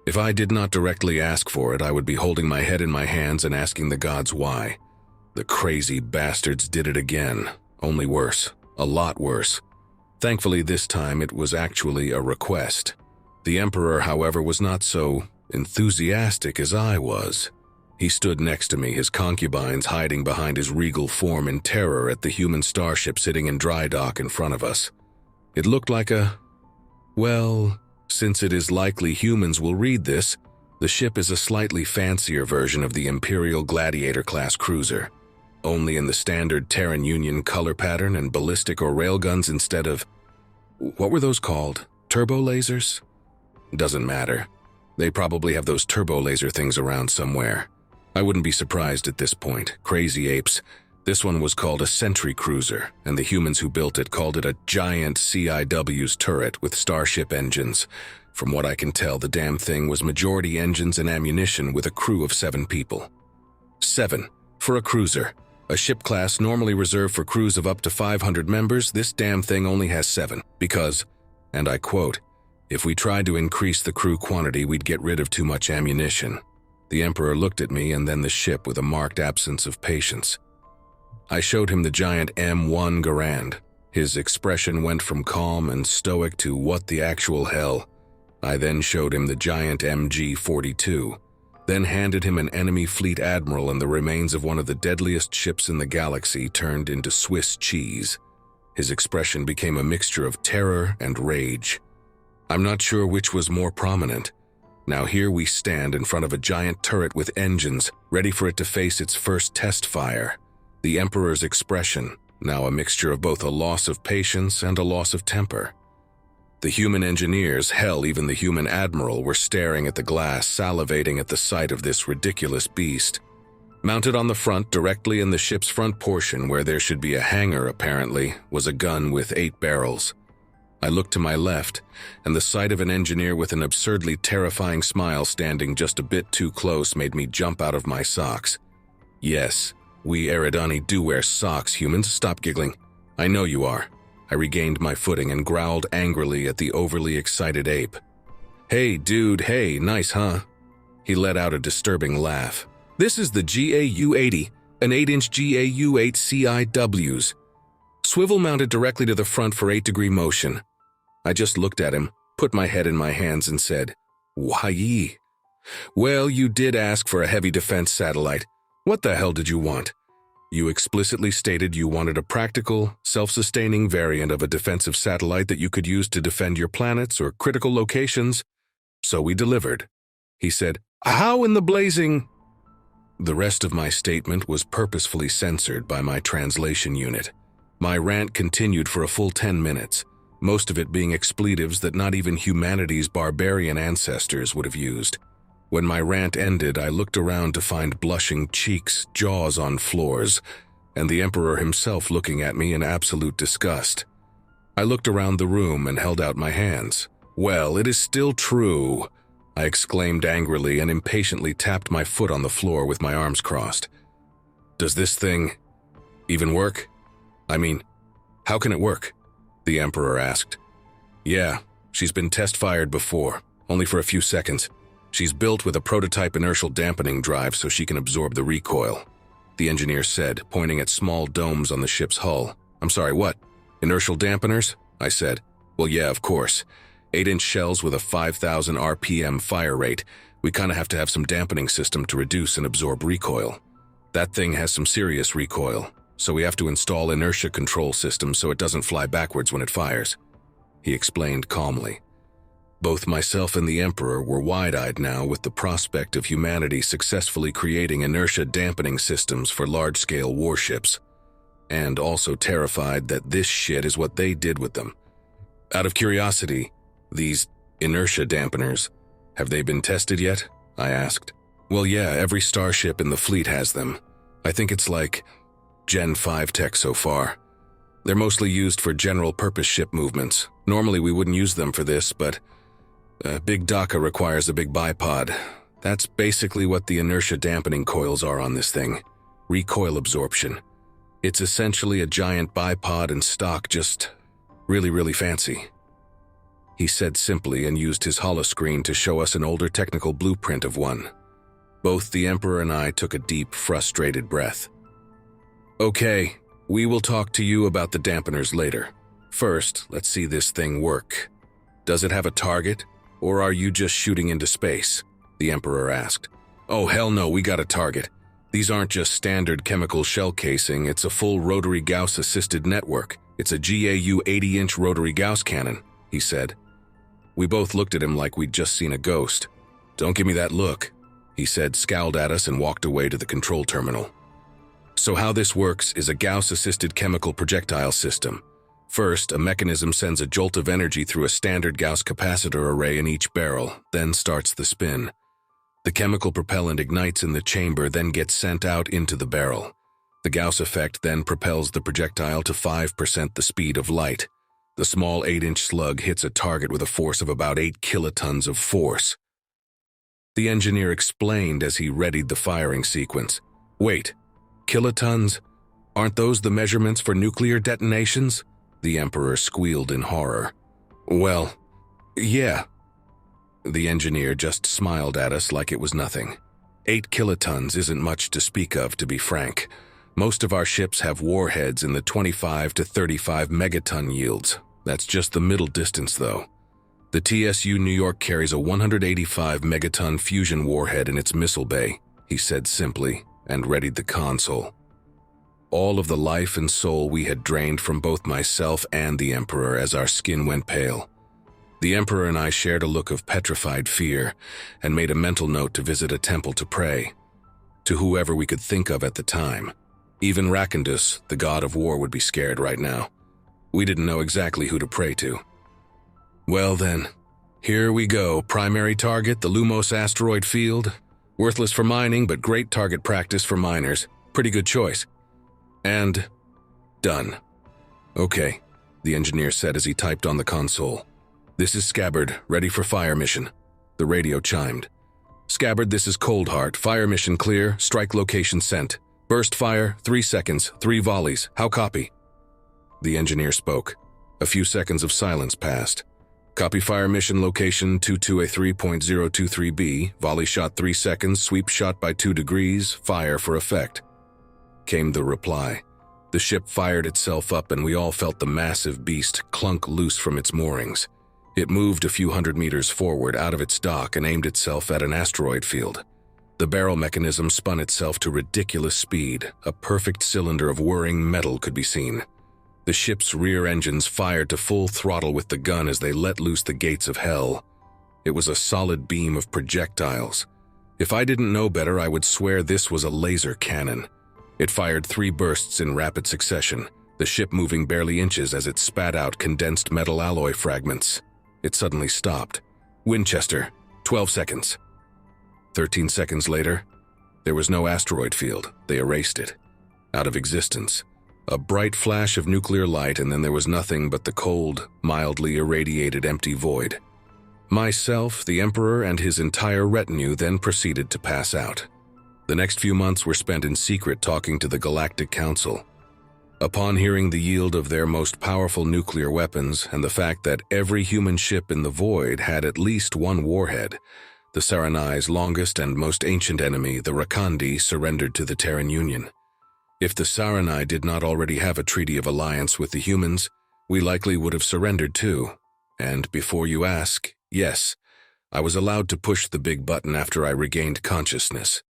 If I did not directly ask for it, I would be holding my head in my hands and asking the gods why. The crazy bastards did it again, only worse, a lot worse. Thankfully, this time it was actually a request. The Emperor, however, was not so enthusiastic as I was. He stood next to me, his concubines hiding behind his regal form in terror at the human starship sitting in drydock in front of us. It looked like well, since it is likely humans will read this, the ship is a slightly fancier version of the Imperial Gladiator Class cruiser, only in the standard Terran Union color pattern and ballistic or railguns instead of… what were those called? Turbolasers? Doesn't matter. They probably have those turbolaser things around somewhere. I wouldn't be surprised at this point. Crazy apes. This one was called a sentry cruiser, and the humans who built it called it a giant CIW's turret with starship engines. From what I can tell, the damn thing was majority engines and ammunition with a crew of 7 people. 7 for a cruiser. A ship class normally reserved for crews of up to 500 members, this damn thing only has 7 because, and I quote, "If we tried to increase the crew quantity, we'd get rid of too much ammunition." The Emperor looked at me and then the ship with a marked absence of patience. I showed him the giant M1 Garand. His expression went from calm and stoic to what the actual hell. I then showed him the giant MG-42, then handed him an enemy fleet admiral and the remains of one of the deadliest ships in the galaxy turned into Swiss cheese. His expression became a mixture of terror and rage. I'm not sure which was more prominent. Now here we stand in front of a giant turret with engines, ready for it to face its first test fire. The Emperor's expression, now a mixture of both a loss of patience and a loss of temper. The human engineers, hell, even the human admiral, were staring at the glass, salivating at the sight of this ridiculous beast. Mounted on the front, directly in the ship's front portion, where there should be a hangar apparently, was a gun with 8 barrels. I looked to my left, and the sight of an engineer with an absurdly terrifying smile standing just a bit too close made me jump out of my socks. Yes, we Eridani do wear socks, humans. Stop giggling. I know you are. I regained my footing and growled angrily at the overly excited ape. Hey, dude, hey, nice, huh? He let out a disturbing laugh. This is the GAU-80, an 8-inch GAU-8 CIWs. Swivel mounted directly to the front for 8-degree motion. I just looked at him, put my head in my hands and said, "Why? Well, you did ask for a heavy defense satellite. What the hell did you want? You explicitly stated you wanted a practical, self-sustaining variant of a defensive satellite that you could use to defend your planets or critical locations. So we delivered." He said, "How in the blazing…" The rest of my statement was purposefully censored by my translation unit. My rant continued for a full 10 minutes, most of it being expletives that not even humanity's barbarian ancestors would have used. When my rant ended, I looked around to find blushing cheeks, jaws on floors, and the Emperor himself looking at me in absolute disgust. I looked around the room and held out my hands. "Well, it is still true," I exclaimed angrily and impatiently tapped my foot on the floor with my arms crossed. "Does this thing even work? I mean, how can it work?" the Emperor asked. "Yeah, she's been test-fired before, only for a few seconds. She's built with a prototype inertial dampening drive so she can absorb the recoil," the engineer said, pointing at small domes on the ship's hull. "I'm sorry, what? Inertial dampeners?" I said. "Well, yeah, of course. 8-inch shells with a 5,000 RPM fire rate. We kinda have to have some dampening system to reduce and absorb recoil. That thing has some serious recoil, so we have to install inertia control systems so it doesn't fly backwards when it fires," he explained calmly. Both myself and the Emperor were wide-eyed now with the prospect of humanity successfully creating inertia dampening systems for large-scale warships, and also terrified that this shit is what they did with them. Out of curiosity, these inertia dampeners, have they been tested yet? I asked. "Well, yeah, every starship in the fleet has them. I think it's like Gen 5 tech so far. They're mostly used for general-purpose ship movements. Normally we wouldn't use them for this, but a big DACA requires a big bipod. That's basically what the inertia dampening coils are on this thing. Recoil absorption. It's essentially a giant bipod in stock, just really, really fancy." he said simply and used his holoscreen to show us an older technical blueprint of one. Both the Emperor and I took a deep, frustrated breath. Okay, we will talk to you about the dampeners later. First, let's see this thing work. Does it have a target, or are you just shooting into space? The Emperor asked. Oh, hell no, we got a target. These aren't just standard chemical shell casing, it's a full rotary Gauss-assisted network. It's a GAU 80-inch rotary Gauss cannon, he said. We both looked at him like we'd just seen a ghost. Don't give me that look, he said, scowled at us and walked away to the control terminal. So how this works is a Gauss-assisted chemical projectile system. First, a mechanism sends a jolt of energy through a standard Gauss capacitor array in each barrel, then starts the spin. The chemical propellant ignites in the chamber, then gets sent out into the barrel. The Gauss effect then propels the projectile to 5% the speed of light. The small 8-inch slug hits a target with a force of about 8 kilotons of force. The engineer explained as he readied the firing sequence. Wait, kilotons? Aren't those the measurements for nuclear detonations? The Emperor squealed in horror. Well, yeah. The engineer just smiled at us like it was nothing. 8 kilotons isn't much to speak of, to be frank. Most of our ships have warheads in the 25 to 35 megaton yields. That's just the middle distance, though. The TSU New York carries a 185 megaton fusion warhead in its missile bay, he said simply, and readied the console. All of the life and soul we had drained from both myself and the Emperor as our skin went pale. The Emperor and I shared a look of petrified fear and made a mental note to visit a temple to pray. To whoever we could think of at the time. Even Rakandus, the god of war, would be scared right now. We didn't know exactly who to pray to. Well then, here we go. Primary target, the Lumos asteroid field. Worthless for mining, but great target practice for miners. Pretty good choice. And done. Okay, the engineer said as he typed on the console. This is Scabbard, ready for fire mission. The radio chimed. Scabbard, this is Coldheart. Fire mission clear, strike location sent. Burst fire, 3 seconds, 3 volleys. How copy? The engineer spoke. A few seconds of silence passed. Copy fire mission location 22A3.023B, volley shot 3 seconds, sweep shot by 2 degrees, fire for effect. Came the reply. The ship fired itself up and we all felt the massive beast clunk loose from its moorings. It moved a few hundred meters forward out of its dock and aimed itself at an asteroid field. The barrel mechanism spun itself to ridiculous speed. A perfect cylinder of whirring metal could be seen. The ship's rear engines fired to full throttle with the gun as they let loose the gates of hell. It was a solid beam of projectiles. If I didn't know better, I would swear this was a laser cannon. It fired 3 bursts in rapid succession, the ship moving barely inches as it spat out condensed metal alloy fragments. It suddenly stopped. Winchester, 12 seconds. 13 seconds later, there was no asteroid field. They erased it. Out of existence. A bright flash of nuclear light, and then there was nothing but the cold, mildly irradiated empty void. Myself, the Emperor, and his entire retinue then proceeded to pass out. The next few months were spent in secret talking to the Galactic Council. Upon hearing the yield of their most powerful nuclear weapons and the fact that every human ship in the void had at least 1 warhead, the Saranai's longest and most ancient enemy, the Rakandi, surrendered to the Terran Union. If the Saranai did not already have a treaty of alliance with the humans, we likely would have surrendered too. And before you ask, yes, I was allowed to push the big button after I regained consciousness.